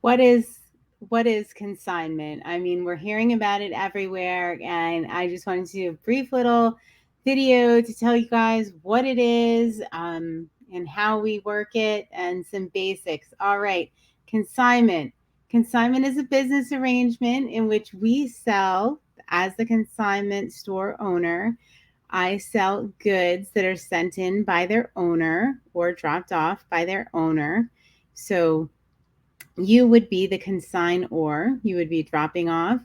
what is consignment? I mean, we're hearing about it everywhere, and I just wanted to do a brief little video to tell you guys what it is, and how we work it, and some basics. All right, consignment. Consignment is a business arrangement in which we sell, as the consignment store owner, I sell goods that are sent in by their owner or dropped off by their owner. So you would be the consignor. You would be dropping off,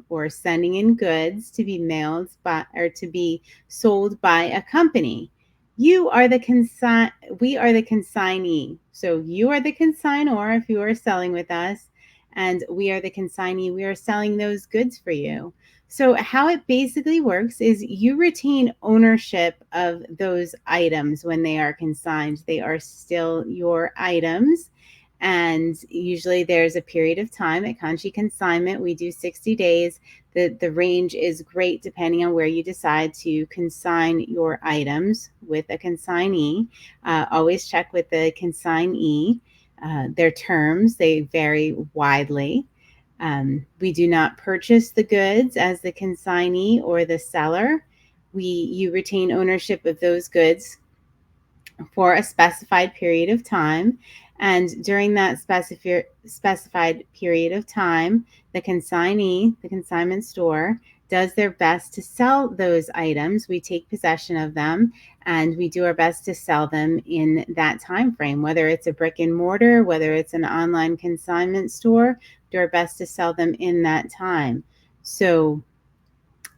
or sending in goods to be mailed by, or to be sold by a company. You are the We are the consignee. So you are the consignor if you are selling with us, and we are the consignee. We are selling those goods for you. So how it basically works is you retain ownership of those items when they are consigned. They are still your items, and usually there's a period of time at Conchi Consignment. We do 60 days. The range is great depending on where you decide to consign your items with a consignee. Always check with the consignee. Their terms, they vary widely. We do not purchase the goods as the consignee or the seller. You retain ownership of those goods for a specified period of time. And during that specified period of time, the consignee, the consignment store, does their best to sell those items. We take possession of them, and we do our best to sell them in that time frame, whether it's a brick and mortar, whether it's an online consignment store. Do our best to sell them in that time. So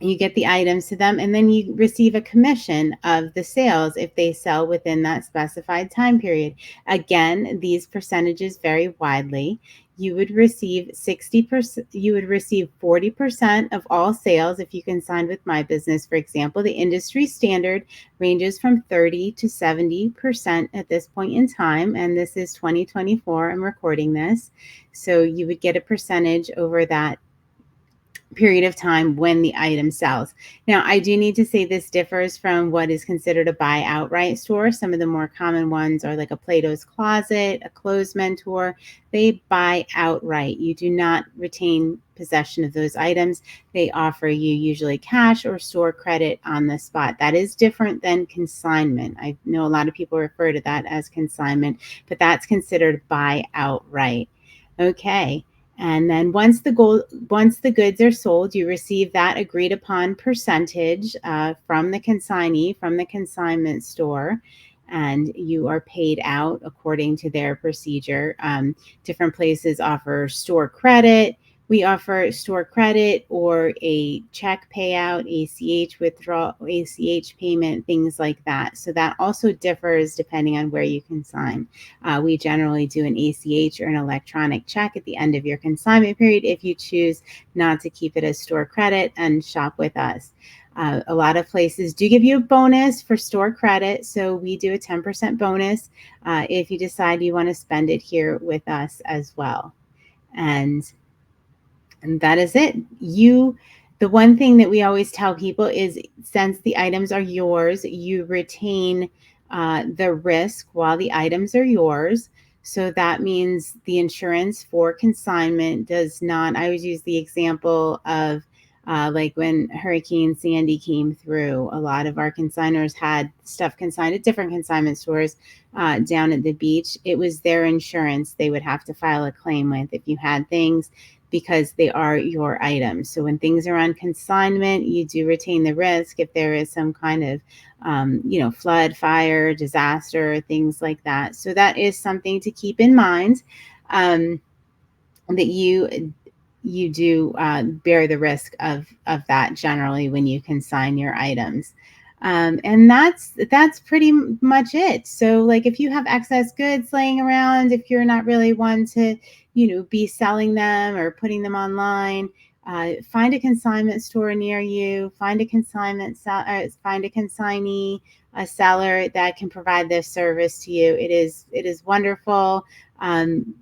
you get the items to them, and then you receive a commission of the sales if they sell within that specified time period. Again, these percentages vary widely. You would receive 60%, you would receive 40% of all sales if you consign with my business. For example, the industry standard ranges from 30 to 70% at this point in time, and this is 2024. I'm recording this. So you would get a percentage over that period of time when the item sells. Now, I do need to say this differs from what is considered a buy outright store. Some of the more common ones are like a Plato's Closet, a Clothes Mentor. They buy outright. You do not retain possession of those items. They offer you usually cash or store credit on the spot. That is different than consignment. I know a lot of people refer to that as consignment, but that's considered buy outright. Okay. And then once the goods are sold, you receive that agreed upon percentage from the consignee, from the consignment store, and you are paid out according to their procedure. Different places offer store credit. We offer store credit or a check payout, ACH withdrawal, ACH payment, things like that. So that also differs depending on where you consign. We generally do an ACH or an electronic check at the end of your consignment period if you choose not to keep it as store credit and shop with us. A lot of places do give you a bonus for store credit. So we do a 10% bonus if you decide you want to spend it here with us as well. And that is it. The one thing that we always tell people is, since the items are yours, you retain the risk while the items are yours. So that means the insurance for consignment does not. I always use the example of like when Hurricane Sandy came through, a lot of our consignors had stuff consigned at different consignment stores down at the beach. It was their insurance they would have to file a claim with if you had things, because they are your items. So when things are on consignment, you do retain the risk if there is some kind of, flood, fire, disaster, things like that. So that is something to keep in mind, that you do bear the risk of that generally when you consign your items. And that's pretty much it. So like if you have excess goods laying around, if you're not really one to, be selling them or putting them online, find a consignment store near you, find a consignee, a seller that can provide this service to you. It is wonderful.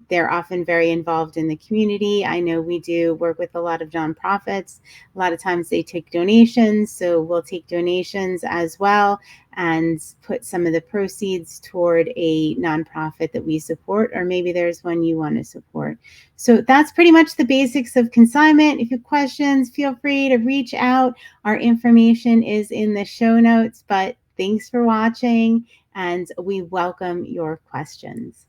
They're often very involved in the community. I know we do work with a lot of nonprofits. A lot of times they take donations, so we'll take donations as well and put some of the proceeds toward a nonprofit that we support, or maybe there's one you want to support. So that's pretty much the basics of consignment. If you have questions, feel free to reach out. Our information is in the show notes, but thanks for watching, and we welcome your questions.